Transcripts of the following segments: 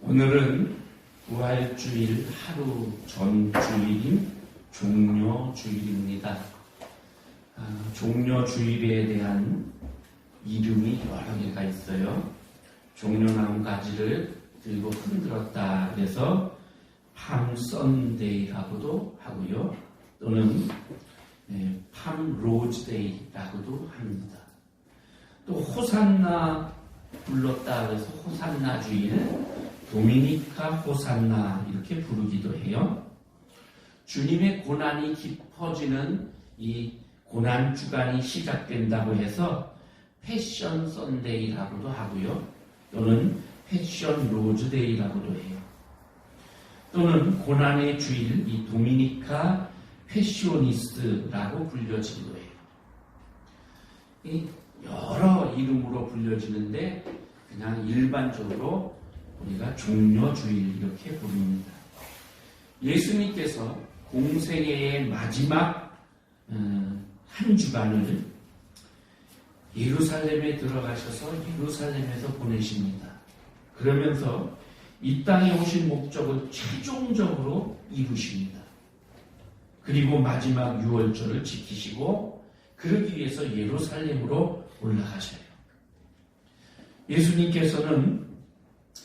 오늘은 부활주일 하루 전 주일인 종려주일입니다. 종려주일에 대한 이름이 여러 개가 있어요. 종려나무 가지를 들고 흔들었다 그래서 팜 선데이라고도 하고요. 또는 팜 로즈데이라고도 합니다. 또 호산나 불렀다 그래서 호산나 주일, 도미니카 호산나 이렇게 부르기도 해요. 주님의 고난이 깊어지는 이 고난 주간이 시작된다고 해서 패션 선데이라고도 하고요. 또는 패션 로즈데이라고도 해요. 또는 고난의 주일, 이 도미니카 패시오니스트라고 불려지기도 해요. 이 여러 이름으로 불려지는데 그냥 일반적으로 우리가 종려주일 이렇게 부릅니다. 예수님께서 공생애의 마지막 한 주간을 예루살렘에 들어가셔서 예루살렘에서 보내십니다. 그러면서 이 땅에 오신 목적을 최종적으로 이루십니다. 그리고 마지막 유월절을 지키시고 그러기 위해서 예루살렘으로 올라가셔요. 예수님께서는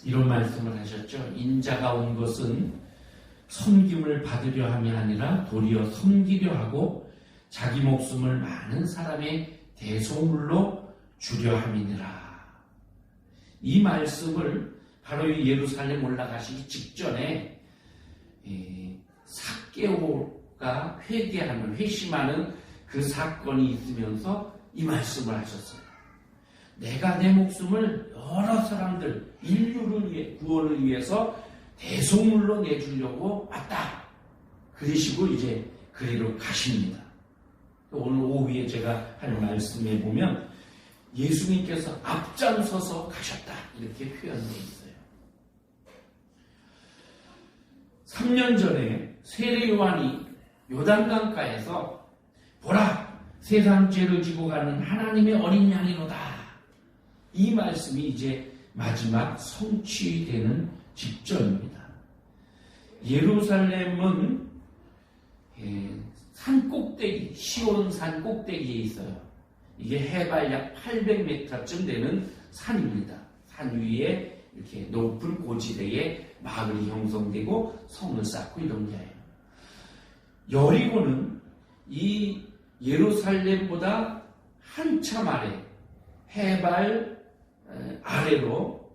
이런 말씀을 하셨죠. 인자가 온 것은 섬김을 받으려 함이 아니라 도리어 섬기려 하고 자기 목숨을 많은 사람의 대소물로 주려 함이니라. 이 말씀을 바로 이 예루살렘 올라가시기 직전에 삭개오가 회개하는, 회심하는 그 사건이 있으면서 이 말씀을 하셨어요. 내가 내 목숨을 여러 사람들, 인류를 위해, 구원을 위해서 대소물로 내주려고 왔다. 그러시고 이제 그리로 가십니다. 오늘 오후에 제가 할 말씀에 보면 예수님께서 앞장서서 가셨다. 이렇게 표현되어 있어요. 3년 전에 세례 요한이 요단강가에서 보라! 세상 죄를 지고 가는 하나님의 어린 양이로다. 이 말씀이 이제 마지막 성취되는 직전입니다. 예루살렘은 산 꼭대기, 시온 산 꼭대기에 있어요. 이게 해발 약 800m쯤 되는 산입니다. 산 위에 이렇게 높은 고지대에 마을이 형성되고 성을 쌓고 이런 게 아니에요. 여리고는 이 예루살렘보다 한참 아래, 해발 아래로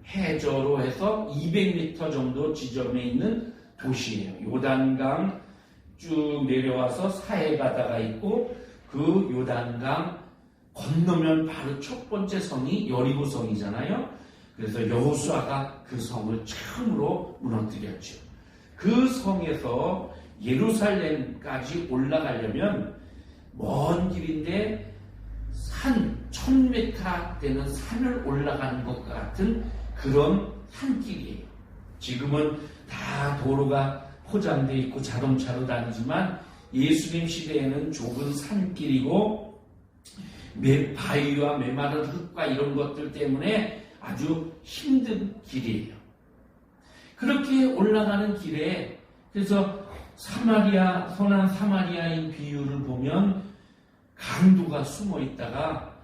해저로 해서 200m 정도 지점에 있는 도시예요. 요단강 쭉 내려와서 사해바다가 있고 그 요단강 건너면 바로 첫 번째 성이 여리고성이잖아요. 그래서 여호수아가 그 성을 처음으로 무너뜨렸죠. 그 성에서 예루살렘까지 올라가려면 먼 길인데 산 1000m 되는 산을 올라가는 것과 같은 그런 산길이에요. 지금은 다 도로가 포장되어 있고 자동차로 다니지만 예수님 시대에는 좁은 산길이고 바위와 메마른 흙과 이런 것들 때문에 아주 힘든 길이에요. 그렇게 올라가는 길에 그래서 사마리아, 선한 사마리아인 비유를 보면 강도가 숨어 있다가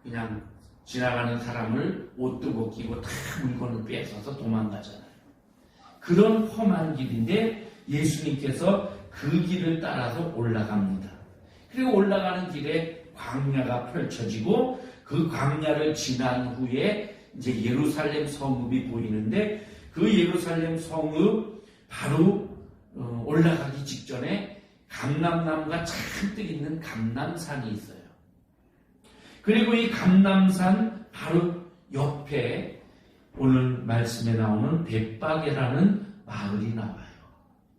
그냥 지나가는 사람을 옷도 벗기고 다 물건을 뺏어서 도망가잖아요. 그런 험한 길인데 예수님께서 그 길을 따라서 올라갑니다. 그리고 올라가는 길에 광야가 펼쳐지고 그 광야를 지난 후에 이제 예루살렘 성읍이 보이는데 그 예루살렘 성읍 바로 올라가기 직전에 감람나무가 잔뜩 있는 감람산이 있어요. 그리고 이 감람산 바로 옆에 오늘 말씀에 나오는 벳바게라는 마을이 나와요.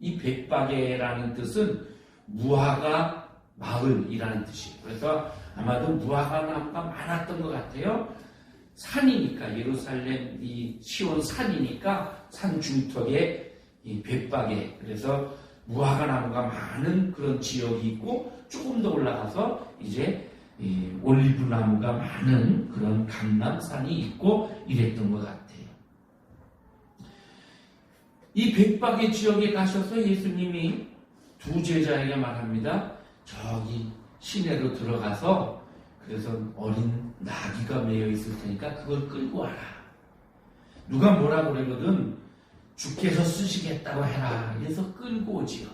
이 벳바게라는 뜻은 무화과 마을이라는 뜻이에요. 그래서 아마도 무화과 나무가 많았던 것 같아요. 산이니까 예루살렘 이 시온 산이니까 산 중턱에 이 벳바게, 그래서 무화과 나무가 많은 그런 지역이 있고 조금 더 올라가서 이제 올리브 나무가 많은 그런 감람산이 있고 이랬던 것 같아요. 이 백박의 지역에 가셔서 예수님이 두 제자에게 말합니다. 저기 시내로 들어가서 그래서 어린 나귀가 매여 있을 테니까 그걸 끌고 와라. 누가 뭐라 그러거든 주께서 쓰시겠다고 해라. 그래서 끌고 오지요.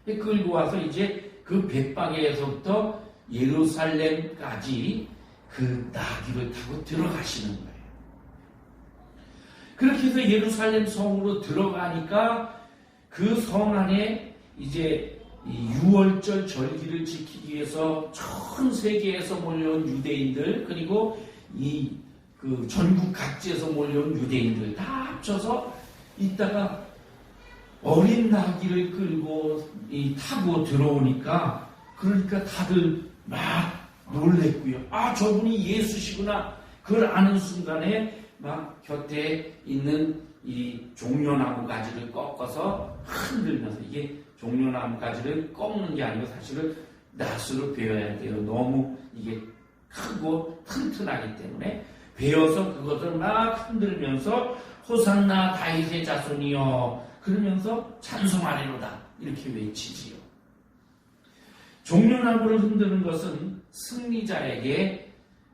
끌고 와서 이제 그 벳박에서부터 예루살렘까지 그 나귀를 타고 들어가시는 거예요. 그렇게 해서 예루살렘 성으로 들어가니까 그 성 안에 이제 이 6월절 절기를 지키기 위해서 전 세계에서 몰려온 유대인들 그리고 이 그 전국 각지에서 몰려온 유대인들 다 합쳐서 있다가 어린 나귀를 끌고 타고 들어오니까 그러니까 다들 막 놀랬고요. 아 저분이 예수시구나. 그걸 아는 순간에 막 곁에 있는 이 종려나무 가지를 꺾어서 흔들면서 이게 종려나무 가지를 꺾는 게 아니고 사실은 낫으로 베어야 돼요. 너무 이게 크고 튼튼하기 때문에 베어서 그것을 막 흔들면서 호산나 다윗의 자손이여 그러면서 찬송하리로다 이렇게 외치지요. 종려나무를 흔드는 것은 승리자에게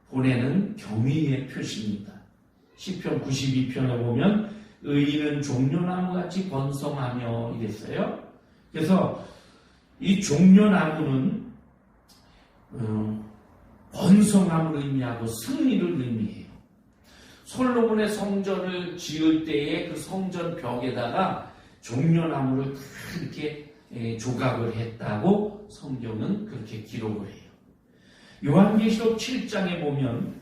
보내는 경의의 표시입니다. 시편 92편에 보면 의인은 종려나무같이 번성하며 이랬어요. 그래서 이 종려나무는 번성함을 의미하고 승리를 의미해요. 솔로몬의 성전을 지을 때에 그 성전 벽에다가 종려나무를 다 이렇게 조각을 했다고 성경은 그렇게 기록을 해요. 요한계시록 7장에 보면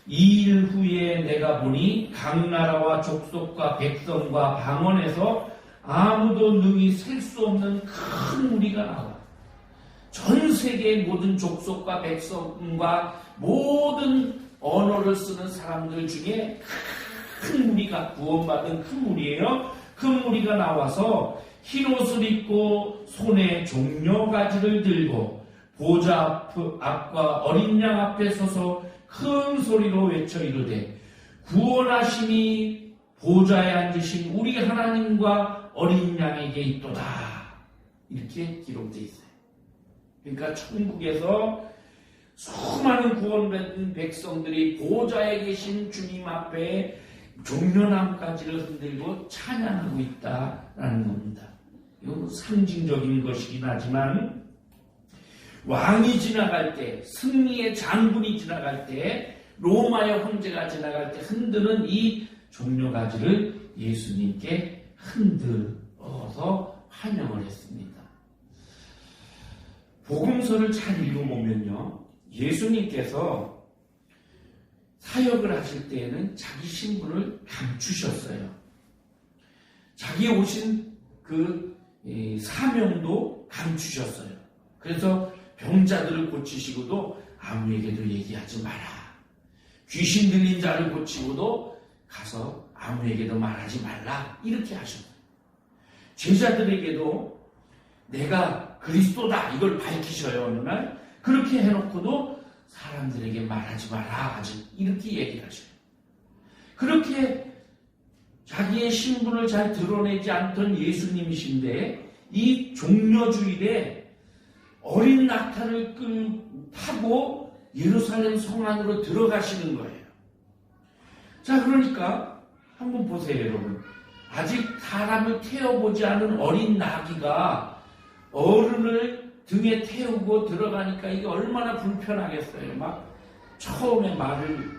2일 후에 내가 보니 각 나라와 족속과 백성과 방언에서 아무도 능히 셀 수 없는 큰 무리가 나와. 전 세계의 모든 족속과 백성과 모든 언어를 쓰는 사람들 중에 큰 무리가 구원받은 큰 무리예요. 큰 무리가 나와서 흰옷을 입고 손에 종려가지를 들고 보좌 앞과 어린 양 앞에 서서 큰 소리로 외쳐 이르되 구원하심이 보좌에 앉으신 우리 하나님과 어린 양에게 있도다. 이렇게 기록되어 있어요. 그러니까 천국에서 수많은 구원받은 백성들이 보좌에 계신 주님 앞에 종려나무가지를 흔들고 찬양하고 있다라는 겁니다. 이건 상징적인 것이긴 하지만 왕이 지나갈 때, 승리의 장군이 지나갈 때, 로마의 황제가 지나갈 때 흔드는 이 종려가지를 예수님께 흔들어서 환영을 했습니다. 복음서를 잘 읽어보면요, 예수님께서 사역을 하실 때에는 자기 신분을 감추셨어요. 자기 오신 그 사명도 감추셨어요. 그래서 병자들을 고치시고도 아무에게도 얘기하지 마라. 귀신 들린 자를 고치고도 가서 아무에게도 말하지 말라. 이렇게 하셨어요. 제자들에게도 내가 그리스도다 이걸 밝히셔요. 어느 날 그렇게 해놓고도 사람들에게 말하지 마라. 아직 이렇게 얘기를 하셔요. 그렇게 자기의 신분을 잘 드러내지 않던 예수님이신데 이 종려주일에 어린 낙타를 타고 예루살렘 성 안으로 들어가시는 거예요. 자, 그러니까 한번 보세요, 여러분. 아직 사람을 태워보지 않은 어린 나귀가 어른을 등에 태우고 들어가니까 이게 얼마나 불편하겠어요. 막 처음에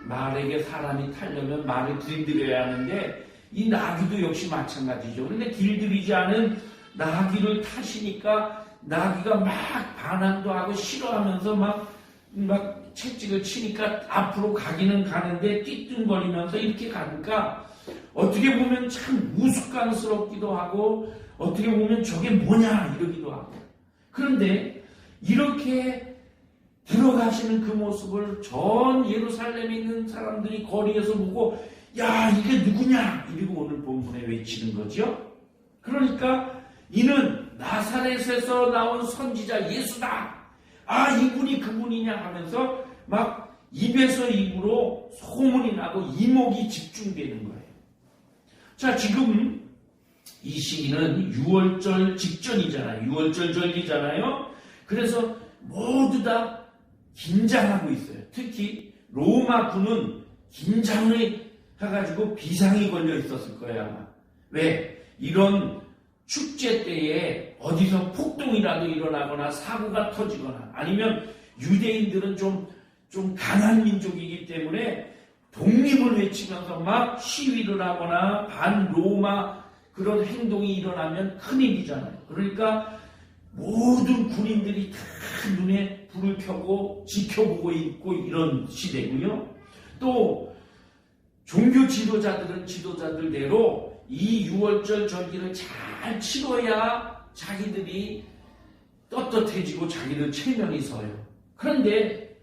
말에게 사람이 타려면 말을 길들여야 하는데 이 나귀도 역시 마찬가지죠. 그런데 길들이지 않은 나귀를 타시니까 나귀가 막 반항도 하고 싫어하면서 막 채찍을 치니까 앞으로 가기는 가는데 띠뚱거리면서 이렇게 가니까 어떻게 보면 참 우스꽝스럽기도 하고 어떻게 보면 저게 뭐냐 이러기도 하고 그런데 이렇게 들어가시는 그 모습을 전 예루살렘에 있는 사람들이 거리에서 보고 야 이게 누구냐 이러고 오늘 본문에 외치는 거죠. 그러니까 이는 나사렛에서 나온 선지자 예수다. 아 이분이 그분이냐 하면서 막 입에서 입으로 소문이 나고 이목이 집중되는 거예요. 자 지금 이 시기는 6월절 직전이잖아요. 6월절 절기잖아요. 그래서 모두 다 긴장하고 있어요. 특히 로마 군은 긴장을 해가지고 비상이 걸려 있었을 거예요, 아마. 왜? 이런 축제 때에 어디서 폭동이라도 일어나거나 사고가 터지거나 아니면 유대인들은 좀 강한 민족이기 때문에 독립을 외치면서 막 시위를 하거나 반 로마 그런 행동이 일어나면 큰일이잖아요. 그러니까 모든 군인들이 다 눈에 불을 켜고 지켜보고 있고 이런 시대고요. 또 종교 지도자들은 지도자들대로 이 6월절 절기를 잘 치러야 자기들이 떳떳해지고 자기들 체면이 서요. 그런데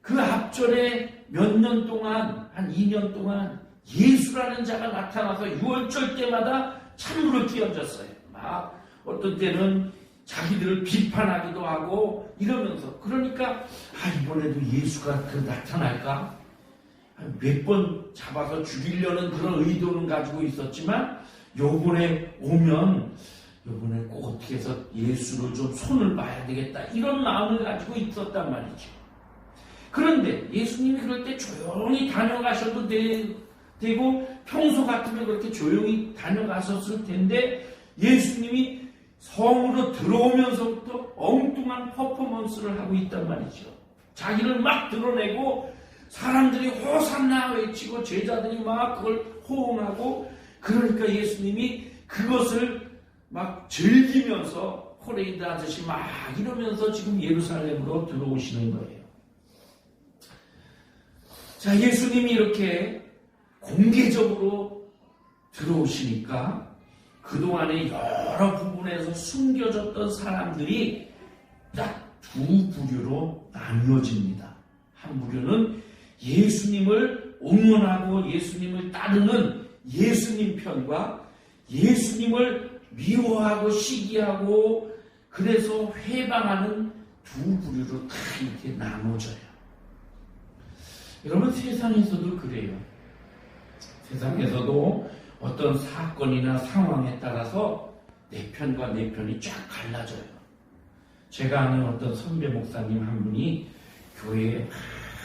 그 앞전에 몇 년 동안, 한 2년 동안 예수라는 자가 나타나서 6월절 때마다 찬물을 끼얹었어요. 막 어떤 때는 자기들을 비판하기도 하고 이러면서 그러니까 이번에도 예수가 나타날까? 몇 번 잡아서 죽이려는 그런 의도는 가지고 있었지만 요번에 오면 요번에 꼭 어떻게 해서 예수를 좀 손을 봐야 되겠다 이런 마음을 가지고 있었단 말이죠. 그런데 예수님이 그럴 때 조용히 다녀가셔도 되고 평소 같으면 그렇게 조용히 다녀가셨을 텐데 예수님이 성으로 들어오면서부터 엉뚱한 퍼포먼스를 하고 있단 말이죠. 자기를 막 드러내고 사람들이 호산나 외치고 제자들이 막 그걸 호응하고 그러니까 예수님이 그것을 막 즐기면서 퍼레이드 하듯이 막 이러면서 지금 예루살렘으로 들어오시는 거예요. 자, 예수님이 이렇게 공개적으로 들어오시니까 그동안에 여러 부분에서 숨겨졌던 사람들이 딱 두 부류로 나뉘어집니다. 한 부류는 예수님을 응원하고 예수님을 따르는 예수님 편과 예수님을 미워하고 시기하고 그래서 회방하는 두 부류로 다 이렇게 나눠져요. 여러분 세상에서도 그래요. 세상에서도 어떤 사건이나 상황에 따라서 내 편과 내 편이 쫙 갈라져요. 제가 아는 어떤 선배 목사님 한 분이 교회에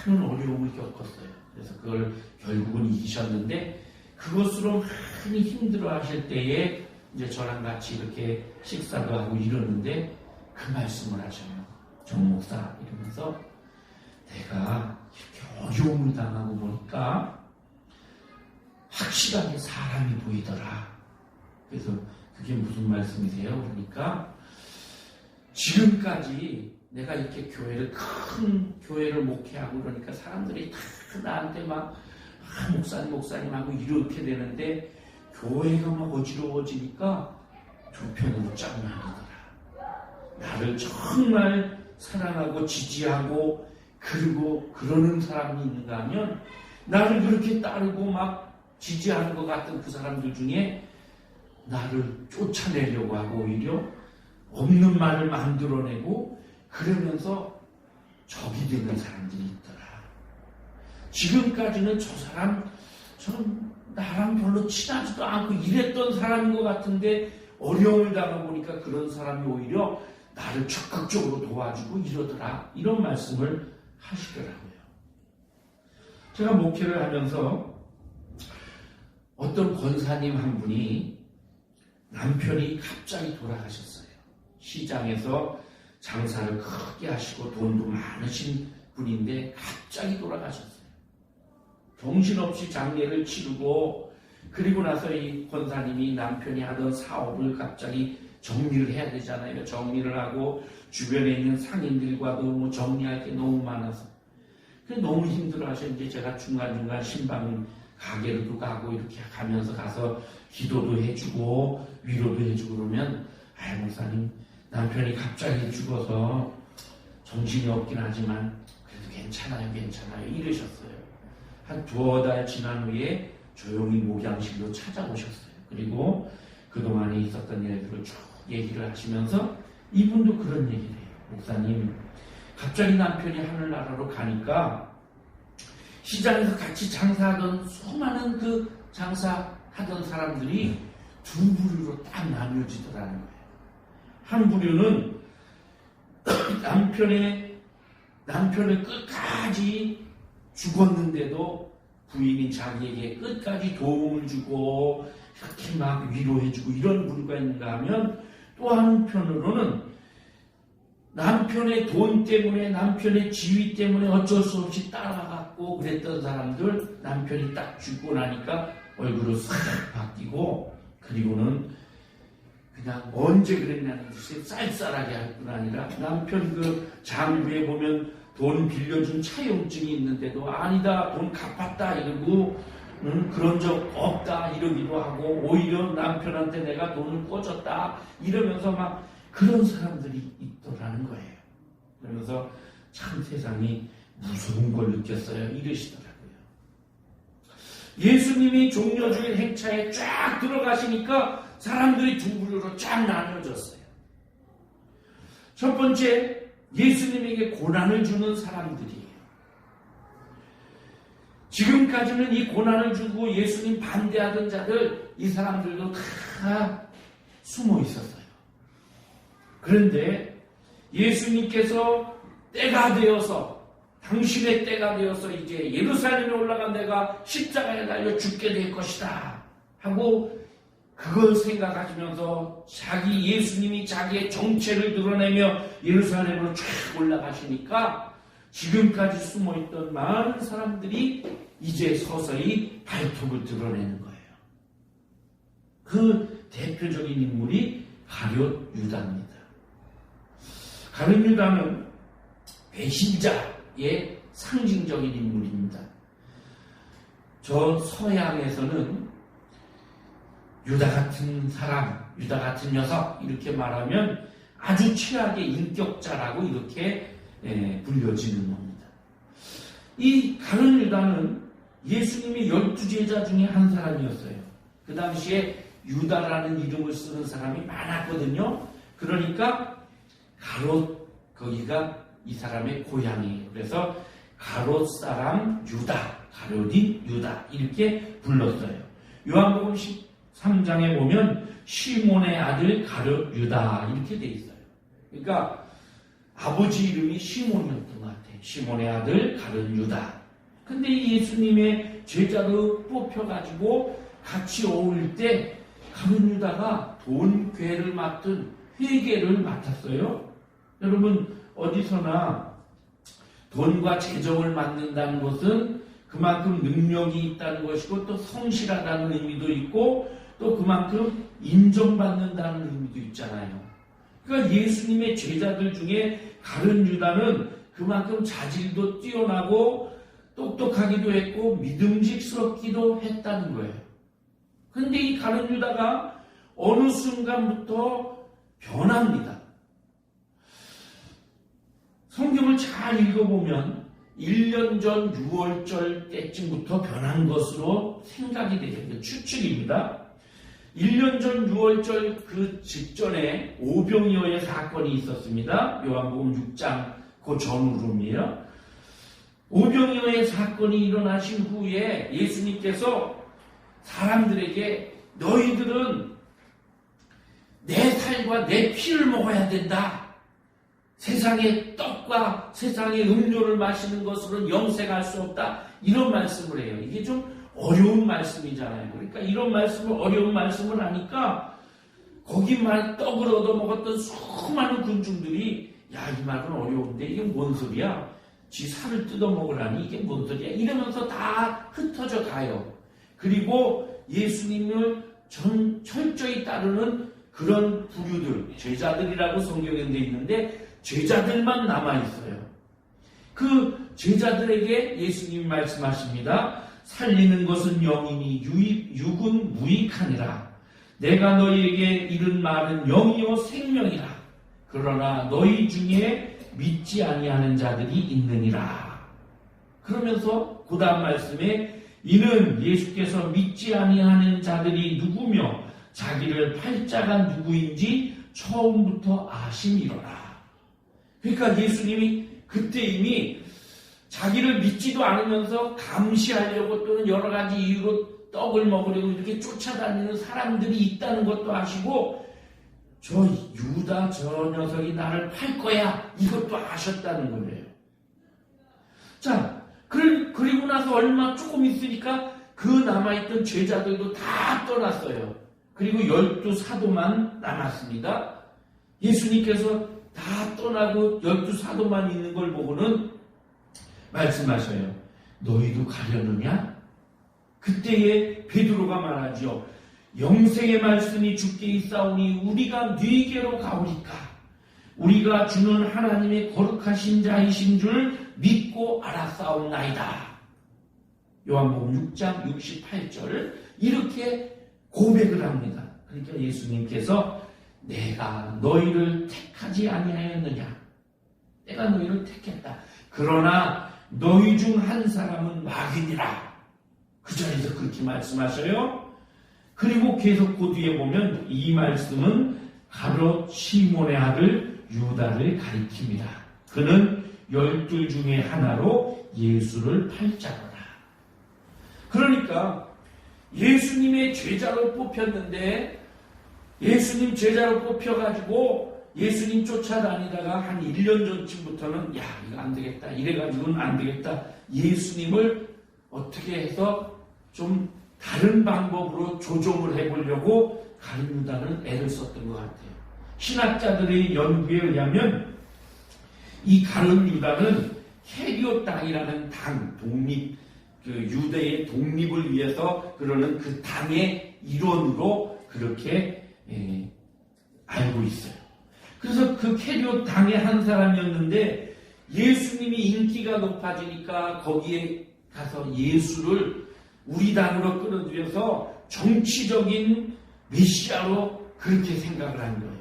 많은 어려움을 겪었어요. 그래서 그걸 결국은 이기셨는데 그것으로 많이 힘들어 하실 때에 이제 저랑 같이 이렇게 식사도 하고 이러는데 그 말씀을 하셔요. 정 목사 이러면서 내가 이렇게 어려움을 당하고 보니까 확실하게 사람이 보이더라. 그래서 그게 무슨 말씀이세요? 그러니까 지금까지 내가 이렇게 큰 교회를 목회하고 그러니까 사람들이 다 나한테 막 목사님 하고 이렇게 되는데 교회가 막 어지러워지니까 두 편으로 쫙 나뉘더라. 나를 정말 사랑하고 지지하고 그리고 그러는 사람이 있는가 하면 나를 그렇게 따르고 막 지지하는 것 같은 그 사람들 중에 나를 쫓아내려고 하고 오히려 없는 말을 만들어내고 그러면서 적이 되는 사람들이 있더라. 지금까지는 저는 나랑 별로 친하지도 않고 이랬던 사람인 것 같은데 어려움을 당해보니까 그런 사람이 오히려 나를 적극적으로 도와주고 이러더라. 이런 말씀을 하시더라고요. 제가 목회를 하면서 어떤 권사님 한 분이 남편이 갑자기 돌아가셨어요. 시장에서 장사를 크게 하시고 돈도 많으신 분인데 갑자기 돌아가셨어요. 정신없이 장례를 치르고 그리고 나서 이 권사님이 남편이 하던 사업을 갑자기 정리를 해야 되잖아요. 정리를 하고 주변에 있는 상인들과도 뭐 정리할 게 너무 많아서 너무 힘들어하셔. 이제 제가 중간중간 신방 가게로도 가고 이렇게 가면서 가서 기도도 해주고 위로도 해주고 그러면 목사님 남편이 갑자기 죽어서 정신이 없긴 하지만 그래도 괜찮아요 이러셨어요. 한 두어 달 지난 후에 조용히 목양실로 찾아오셨어요. 그리고 그동안에 있었던 일들을 쭉 얘기를 하시면서 이분도 그런 얘기를 해요. 목사님 갑자기 남편이 하늘나라로 가니까 시장에서 같이 장사하던 수많은 그 장사하던 사람들이 두 부류로 딱 나뉘어지더라는 거예요. 한 부류는 남편을 끝까지 죽었는데도 부인이 자기에게 끝까지 도움을 주고 이렇게 막 위로해주고 이런 부류가 있는가 하면, 또 한편으로는 남편의 돈 때문에, 남편의 지위 때문에 어쩔 수 없이 따라갔고 그랬던 사람들, 남편이 딱 죽고 나니까 얼굴을 싹 바뀌고, 그리고는 그냥 언제 그랬냐는 듯이 쌀쌀하게 할 뿐 아니라, 남편 그 장부에 보면 돈 빌려준 차용증이 있는데도 아니다, 돈 갚았다 이러고 그런 적 없다 이러기도 하고, 오히려 남편한테 내가 돈을 꿔줬다 이러면서 막 그런 사람들이 있더라는 거예요. 그러면서 참 세상이 무서운 걸 느꼈어요 이러시더라고요. 예수님이 종려주일 행차에 쫙 들어가시니까 사람들이 두 부류로 쫙 나눠졌어요. 첫 번째, 예수님에게 고난을 주는 사람들이에요. 지금까지는 이 고난을 주고 예수님 반대하던 자들, 이 사람들도 다 숨어 있었어요. 그런데 예수님께서 때가 되어서, 당신의 때가 되어서 이제 예루살렘에 올라간 내가 십자가에 달려 죽게 될 것이다 하고 그걸 생각하시면서 예수님이 자기의 정체를 드러내며 예루살렘으로 쫙 올라가시니까 지금까지 숨어있던 많은 사람들이 이제 서서히 발톱을 드러내는 거예요. 그 대표적인 인물이 가룟 유다입니다. 가룟 유다는 배신자의 상징적인 인물입니다. 저 서양에서는 유다 같은 사람, 유다 같은 녀석 이렇게 말하면 아주 최악의 인격자라고 이렇게 불려지는 겁니다. 이 가룟 유다는 예수님의 12제자 중에 한 사람이었어요. 그 당시에 유다라는 이름을 쓰는 사람이 많았거든요. 그러니까 거기가 이 사람의 고향이에요. 그래서 가롯 사람 유다, 가롯이 유다 이렇게 불렀어요. 요한복음 13장에 보면 시몬의 아들 가롯 유다 이렇게 돼 있어요. 그러니까 아버지 이름이 시몬이었던 것 같아요. 시몬의 아들 가롯 유다. 근데 예수님의 제자로 뽑혀가지고 같이 어울릴 때 가롯 유다가 돈괴를 맡은 회계를 맡았어요. 여러분 어디서나 돈과 재정을 맡는다는 것은 그만큼 능력이 있다는 것이고 또 성실하다는 의미도 있고 또 그만큼 인정받는다는 의미도 있잖아요. 그러니까 예수님의 제자들 중에 가룟 유다는 그만큼 자질도 뛰어나고 똑똑하기도 했고 믿음직스럽기도 했다는 거예요. 근데 이 가룟 유다가 어느 순간부터 변합니다. 성경을 잘 읽어보면 1년 전 6월절 때쯤부터 변한 것으로 생각이 돼요. 추측입니다. 1년 전 6월절 그 직전에 오병이어의 사건이 있었습니다. 요한복음 6장 그 전후로입니다. 오병이어의 사건이 일어나신 후에 예수님께서 사람들에게 너희들은 내 살과 내 피를 먹어야 된다. 세상의 떡과 세상의 음료를 마시는 것으로는 영생할 수 없다. 이런 말씀을 해요. 이게 좀 어려운 말씀이잖아요. 그러니까 이런 어려운 말씀을 하니까 거기만 떡을 얻어먹었던 수많은 군중들이 야, 이 말은 어려운데 이게 뭔 소리야? 지 살을 뜯어먹으라니 이게 뭔 소리야? 이러면서 다 흩어져 가요. 그리고 예수님을 철저히 따르는 그런 부류들, 제자들이라고 성경에 되어 있는데 제자들만 남아있어요. 그 제자들에게 예수님이 말씀하십니다. 살리는 것은 영이니 육은 무익하니라. 내가 너희에게 이른 말은 영이요 생명이라. 그러나 너희 중에 믿지 아니하는 자들이 있느니라. 그러면서 그 다음 말씀에 이는 예수께서 믿지 아니하는 자들이 누구며 자기를 팔자가 누구인지 처음부터 아심이로라. 그러니까 예수님이 그때 이미 자기를 믿지도 않으면서 감시하려고 또는 여러 가지 이유로 떡을 먹으려고 이렇게 쫓아다니는 사람들이 있다는 것도 아시고 저 유다 저 녀석이 나를 팔 거야 이것도 아셨다는 거예요. 자, 그리고 나서 얼마 조금 있으니까 그 남아있던 제자들도 다 떠났어요. 그리고 12사도만 남았습니다. 예수님께서 다 떠나고 12사도만 있는 걸 보고는 말씀하셔요. 너희도 가려느냐? 그때에 베드로가 말하죠. 영생의 말씀이 주께 있사오니 우리가 네게로 가오리까? 우리가 주는 하나님의 거룩하신 자이신 줄 믿고 알았사옵나이다. 요한복음 6장 68절 이렇게 고백을 합니다. 그러니까 예수님께서 내가 너희를 택하지 아니하였느냐? 내가 너희를 택했다. 그러나 너희 중 한 사람은 마귀니라. 그 자리에서 그렇게 말씀하셔요. 그리고 계속 그 뒤에 보면 이 말씀은 가롯 시몬의 아들 유다를 가리킵니다. 그는 12 중에 하나로 예수를 팔자로라. 그러니까 예수님의 제자로 뽑혔는데 예수님 제자로 뽑혀가지고 예수님 쫓아다니다가 한 1년 전쯤부터는 야 이거 안 되겠다 이래가지고는 안 되겠다 예수님을 어떻게 해서 좀 다른 방법으로 조종을 해보려고 가룟 유다는 애를 썼던 것 같아요. 신학자들의 연구에 의하면 이 가룟 유다는 헤리오 당이라는 당 독립 그 유대의 독립을 위해서 그러는 그 당의 일원으로 그렇게 알고 있어요. 그래서 그 헤리오 당의 한 사람이었는데 예수님이 인기가 높아지니까 거기에 가서 예수를 우리 당으로 끌어들여서 정치적인 메시아로 그렇게 생각을 한 거예요.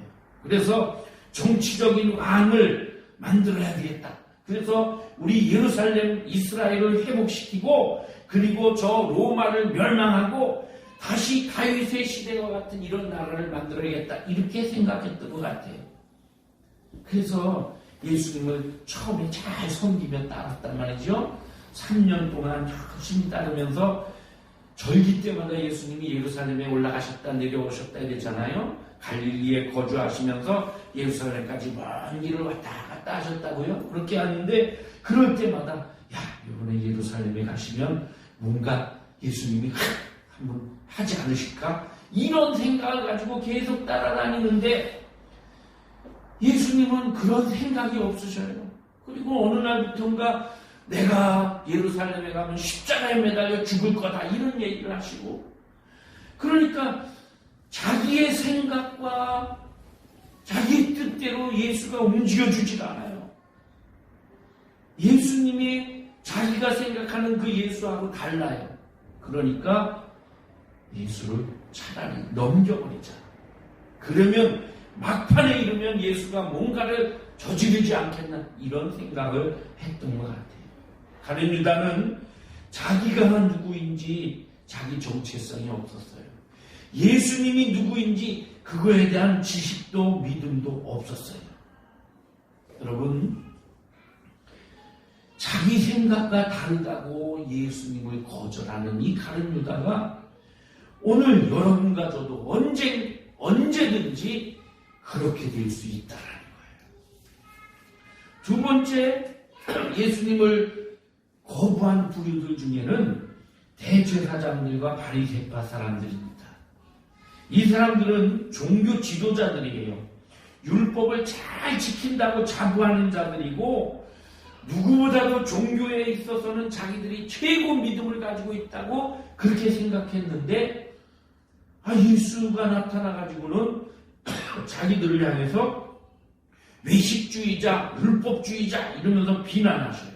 그래서 정치적인 왕을 만들어야 되겠다. 그래서 우리 예루살렘 이스라엘을 회복시키고 그리고 저 로마를 멸망하고 다시 다윗의 시대와 같은 이런 나라를 만들어야겠다. 이렇게 생각했던 것 같아요. 그래서 예수님을 처음에 잘 섬기며 따랐단 말이죠. 3년 동안 열심히 따르면서 절기 때마다 예수님이 예루살렘에 올라가셨다 내려오셨다 이랬잖아요. 갈릴리에 거주하시면서 예루살렘까지 먼 길을 왔다 갔다 하셨다고요. 그렇게 하는데 그럴 때마다 야 이번에 예루살렘에 가시면 뭔가 예수님이 한번 하지 않으실까? 이런 생각을 가지고 계속 따라다니는데 예수님은 그런 생각이 없으셔요. 그리고 어느 날부터인가 내가 예루살렘에 가면 십자가에 매달려 죽을 거다 이런 얘기를 하시고 그러니까 자기의 생각과 자기 뜻대로 예수가 움직여주질 않아요. 예수님이 자기가 생각하는 그 예수하고 달라요. 그러니까 예수를 차라리 넘겨버리자. 그러면 막판에 이르면 예수가 뭔가를 저지르지 않겠나 이런 생각을 했던 것 같아요. 가룟 유다는 자기가 누구인지 자기 정체성이 없었어요. 예수님이 누구인지 그거에 대한 지식도 믿음도 없었어요. 여러분 자기 생각과 다르다고 예수님을 거절하는 이 가룟 유다가 오늘 여러분과 저도 언제든지 그렇게 될 수 있다라는 거예요. 두 번째 예수님을 거부한 부류들 중에는 대제사장들과 바리새파 사람들입니다. 이 사람들은 종교 지도자들이에요. 율법을 잘 지킨다고 자부하는 자들이고 누구보다도 종교에 있어서는 자기들이 최고 믿음을 가지고 있다고 그렇게 생각했는데 예수가 나타나가지고는 자기들을 향해서 외식주의자, 율법주의자 이러면서 비난하셔요.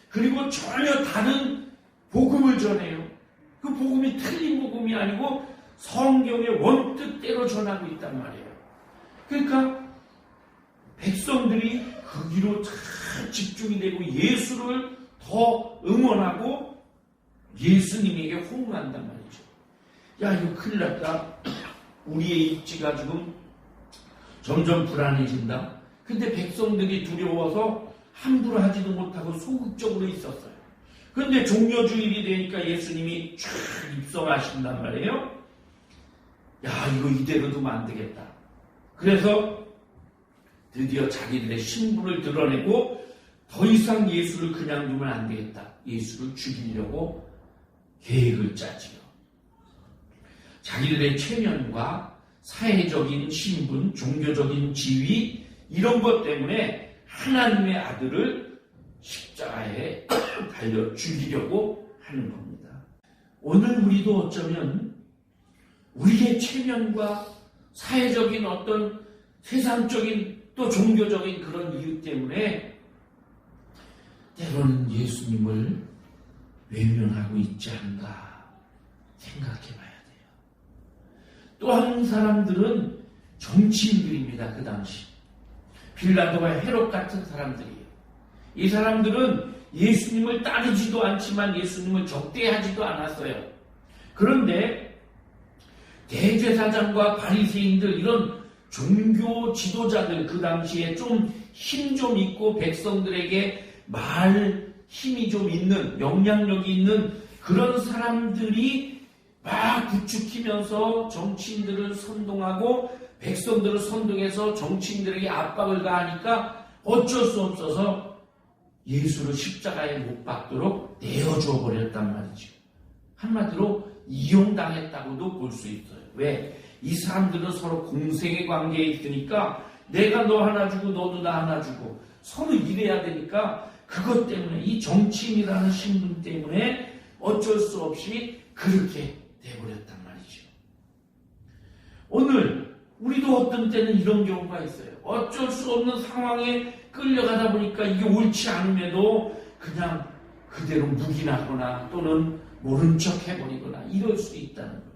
그리고 전혀 다른 복음을 전해요. 그 복음이 틀린 복음이 아니고 성경의 원뜻대로 전하고 있단 말이에요. 그러니까 백성들이 거기로 잘 집중이 되고 예수를 더 응원하고 예수님에게 호응한단 말이죠. 야 이거 큰일 났다. 우리의 입지가 지금 점점 불안해진다. 근데 백성들이 두려워서 함부로 하지도 못하고 소극적으로 있었어요. 근데 종려주일이 되니까 예수님이 쫙 입성하신단 말이에요. 야, 이거 이대로 두면 안 되겠다. 그래서 드디어 자기들의 신분을 드러내고 더 이상 예수를 그냥 두면 안 되겠다. 예수를 죽이려고 계획을 짜지요. 자기들의 체면과 사회적인 신분, 종교적인 지위 이런 것 때문에 하나님의 아들을 십자가에 달려 죽이려고 하는 겁니다. 오늘 우리도 어쩌면 우리의 체면과 사회적인 어떤 세상적인 또 종교적인 그런 이유 때문에 때로는 예수님을 외면하고 있지 않은가 생각해 봐야 돼요. 또 한 사람들은 정치인들입니다. 그 당시 빌라도와 헤롯 같은 사람들이에요. 이 사람들은 예수님을 따르지도 않지만 예수님을 적대하지도 않았어요. 그런데 대제사장과 바리새인들 이런 종교 지도자들 그 당시에 좀 힘 좀 있고 백성들에게 말 힘이 좀 있는 영향력이 있는 그런 사람들이 막 부추기면서 정치인들을 선동하고 백성들을 선동해서 정치인들에게 압박을 가하니까 어쩔 수 없어서 예수를 십자가에 못 박도록 내어줘 버렸단 말이죠. 한마디로 이용당했다고도 볼 수 있어요. 왜? 이 사람들은 서로 공생의 관계에 있으니까 내가 너 하나 주고 너도 나 하나 주고 서로 일해야 되니까 그것 때문에 이 정치인이라는 신분 때문에 어쩔 수 없이 그렇게 돼버렸단 말이죠. 오늘 우리도 어떤 때는 이런 경우가 있어요. 어쩔 수 없는 상황에 끌려가다 보니까 이게 옳지 않음에도 그냥 그대로 묵인하거나 또는 모른 척 해버리거나 이럴 수 있다는 거예요.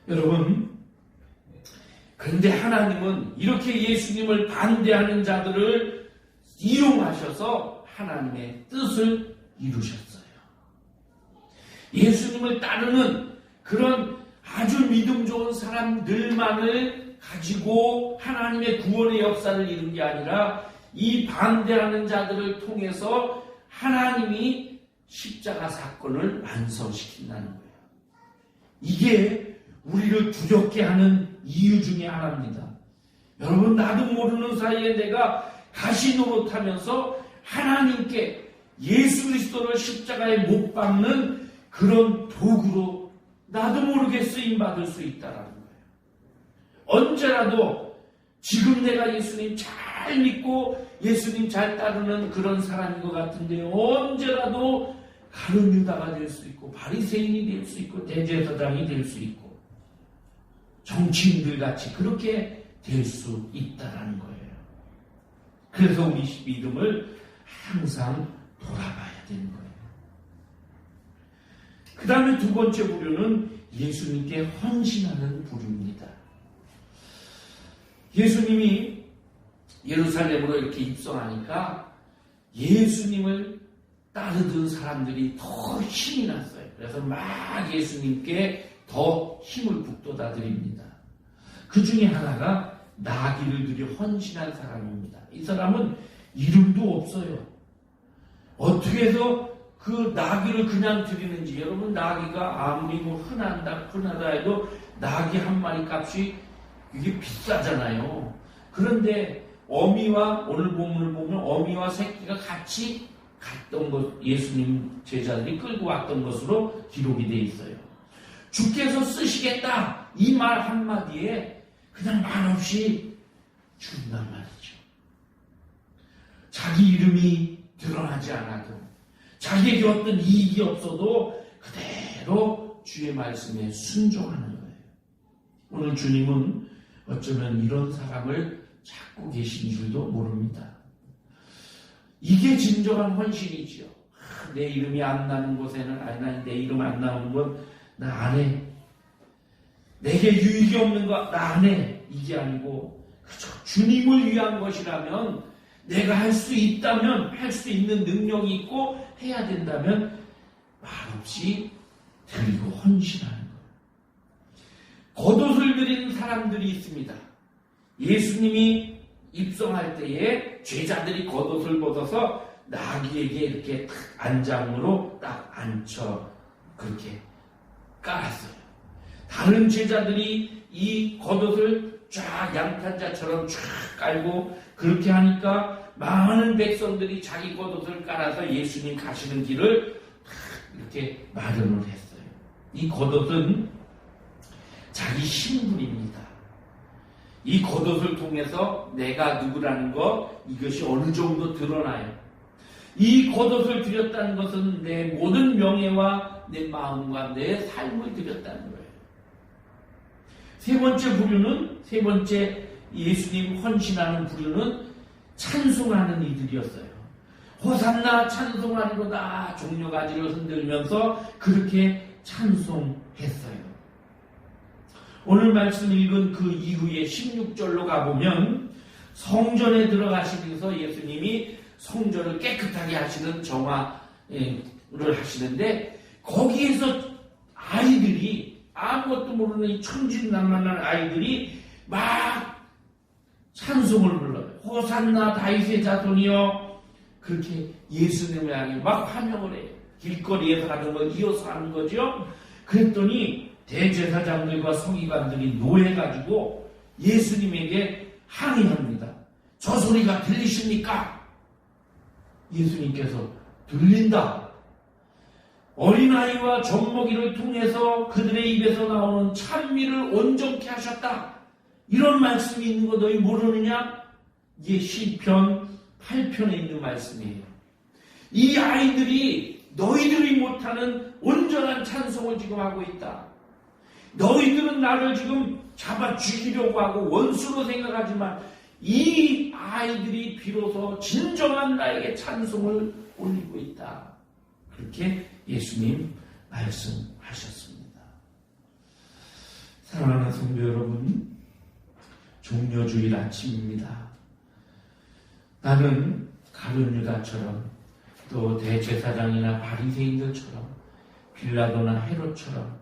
여러분, 그런데 하나님은 이렇게 예수님을 반대하는 자들을 이용하셔서 하나님의 뜻을 이루셨어요. 예수님을 따르는 그런 아주 믿음 좋은 사람들만을 가지고 하나님의 구원의 역사를 이룬 게 아니라 이 반대하는 자들을 통해서 하나님이 십자가 사건을 완성시킨다는 거예요. 이게 우리를 두렵게 하는 이유 중에 하나입니다. 여러분, 나도 모르는 사이에 내가 가시 노릇하면서 하나님께 예수 그리스도를 십자가에 못 박는 그런 도구로 나도 모르게 쓰임받을 수 있다라는 거예요. 언제라도 지금 내가 예수님 잘 믿고 예수님 잘 따르는 그런 사람인 것 같은데 언제라도 가룟 유다가 될 수 있고 바리새인이 될 수 있고 대제사장이 될 수 있고 정치인들 같이 그렇게 될 수 있다라는 거예요. 그래서 우리 믿음을 항상 돌아봐야 되는 거예요. 그 다음에 두 번째 부류는 예수님께 헌신하는 부류입니다. 예수님이 예루살렘으로 이렇게 입성하니까 예수님을 따르던 사람들이 더 힘이 났어요. 그래서 막 예수님께 더 힘을 북돋아 드립니다. 그 중에 하나가 나귀를 들여 헌신한 사람입니다. 이 사람은 이름도 없어요. 어떻게 해서 그 나귀를 그냥 드리는지, 여러분, 나귀가 아무리 뭐 흔하다 해도 나귀 한 마리 값이 이게 비싸잖아요. 그런데 어미와, 오늘 본문을 보면 어미와 새끼가 같이 갔던 것, 예수님 제자들이 끌고 왔던 것으로 기록이 되어 있어요. 주께서 쓰시겠다 이 말 한마디에 그냥 말없이 준단 말이죠. 자기 이름이 드러나지 않아도 자기에게 어떤 이익이 없어도 그대로 주의 말씀에 순종하는 거예요. 오늘 주님은 어쩌면 이런 사람을 찾고 계신 줄도 모릅니다. 이게 진정한 헌신이지요. 내 이름이 안 나는 곳에는, 아니, 내 이름 안 나오는 건 나 안 해. 내게 유익이 없는 거 나 안 해. 이게 아니고 그저 주님을 위한 것이라면, 내가 할 수 있다면, 할 수 있는 능력이 있고 해야 된다면 말없이 드리고 헌신하는 거예요. 겉옷을 드리는 사람들이 있습니다. 예수님이 입성할 때에 제자들이 겉옷을 벗어서 나귀에게 이렇게 딱 안장으로 딱 앉혀 그렇게 깔았어요. 다른 제자들이 이 겉옷을 쫙 양탄자처럼 쫙 깔고 그렇게 하니까 많은 백성들이 자기 겉옷을 깔아서 예수님 가시는 길을 딱 이렇게 마련을 했어요. 이 겉옷은 자기 신분입니다. 이 겉옷을 통해서 내가 누구라는 것, 이것이 어느 정도 드러나요. 이 겉옷을 드렸다는 것은 내 모든 명예와 내 마음과 내 삶을 드렸다는 거예요. 세 번째 예수님 헌신하는 부류는 찬송하는 이들이었어요. 호산나 찬송하리로다 종려가지를 흔들면서 그렇게 찬송했어요. 오늘 말씀 읽은 그 이후에 16절로 가보면 성전에 들어가시면서 예수님이 성전을 깨끗하게 하시는 정화를 하시는데 거기에서 아이들이 아무것도 모르는 이 천진난만한 아이들이 막 찬송을 불러요. 호산나 다윗의 자손이여 그렇게 예수님을 향해 막 환영을 해요. 길거리에서 하는 걸 이어서 하는 거죠. 그랬더니 대제사장들과 서기관들이 노해가지고 예수님에게 항의합니다. 저 소리가 들리십니까? 예수님께서 들린다. 어린아이와 젖먹이를 통해서 그들의 입에서 나오는 찬미를 온전케 하셨다. 이런 말씀이 있는 거 너희 모르느냐? 이게 시편 8편에 있는 말씀이에요. 이 아이들이 너희들이 못하는 온전한 찬송을 지금 하고 있다. 너희들은 나를 지금 잡아 죽이려고 하고 원수로 생각하지만 이 아이들이 비로소 진정한 나에게 찬송을 올리고 있다. 그렇게 예수님 말씀하셨습니다. 사랑하는 성도 여러분, 종려주일 아침입니다. 나는 가룟 유다처럼 또 대제사장이나 바리새인들처럼 빌라도나 헤롯처럼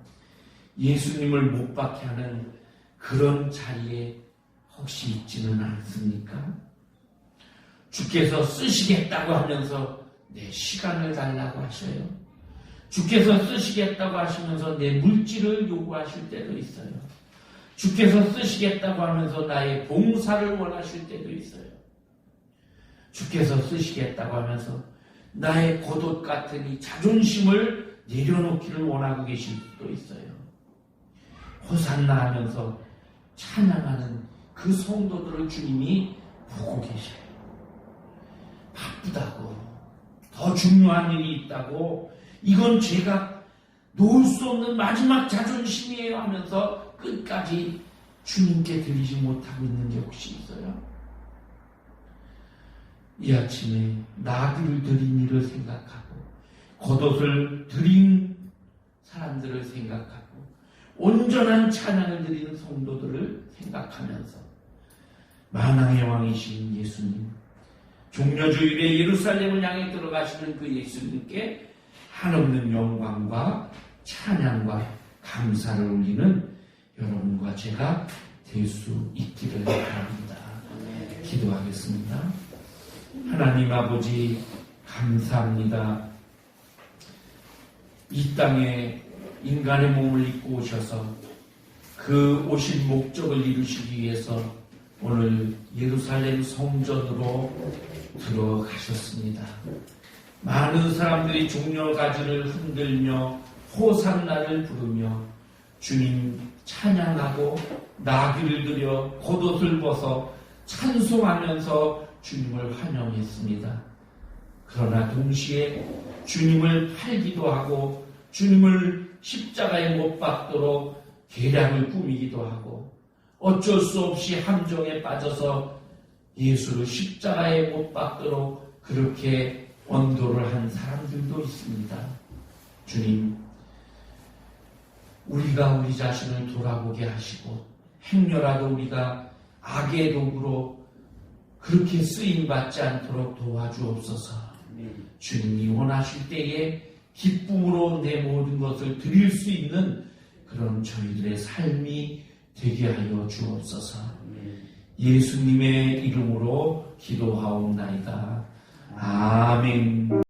예수님을 못 박게 하는 그런 자리에 혹시 있지는 않습니까? 주께서 쓰시겠다고 하면서 내 시간을 달라고 하셔요. 주께서 쓰시겠다고 하시면서 내 물질을 요구하실 때도 있어요. 주께서 쓰시겠다고 하면서 나의 봉사를 원하실 때도 있어요. 주께서 쓰시겠다고 하면서 나의 겉옷 같은 이 자존심을 내려놓기를 원하고 계실 수도 있어요. 호산나 하면서 찬양하는 그 성도들을 주님이 보고 계셔요. 바쁘다고, 더 중요한 일이 있다고, 이건 제가 놓을 수 없는 마지막 자존심이에요 하면서 끝까지 주님께 드리지 못하고 있는 게 혹시 있어요? 이 아침에 나귀를 드린 일을 생각하고 겉옷을 드린 사람들을 생각하고 온전한 찬양을 드리는 성도들을 생각하면서 만왕의 왕이신 예수님, 종려주일에 예루살렘을 향해 들어가시는 그 예수님께 한없는 영광과 찬양과 감사를 올리는 여러분과 제가 될 수 있기를 바랍니다. 기도하겠습니다. 하나님 아버지 감사합니다. 이 땅에 인간의 몸을 입고 오셔서 그 오신 목적을 이루시기 위해서 오늘 예루살렘 성전으로 들어가셨습니다. 많은 사람들이 종려가지를 흔들며 호산나를 부르며 주님 찬양하고 나귀를 들여 겉옷을 벗어 찬송하면서 주님을 환영했습니다. 그러나 동시에 주님을 팔기도 하고 주님을 십자가에 못 박도록 계략을 꾸미기도 하고 어쩔 수 없이 함정에 빠져서 예수를 십자가에 못 박도록 그렇게 언도를 한 사람들도 있습니다. 주님, 우리가 우리 자신을 돌아보게 하시고 행여라도 우리가 악의 도구로 그렇게 쓰임받지 않도록 도와주옵소서. 주님이 원하실 때에 기쁨으로 내 모든 것을 드릴 수 있는 그런 저희들의 삶이 되게 하여 주옵소서. 예수님의 이름으로 기도하옵나이다. 아멘.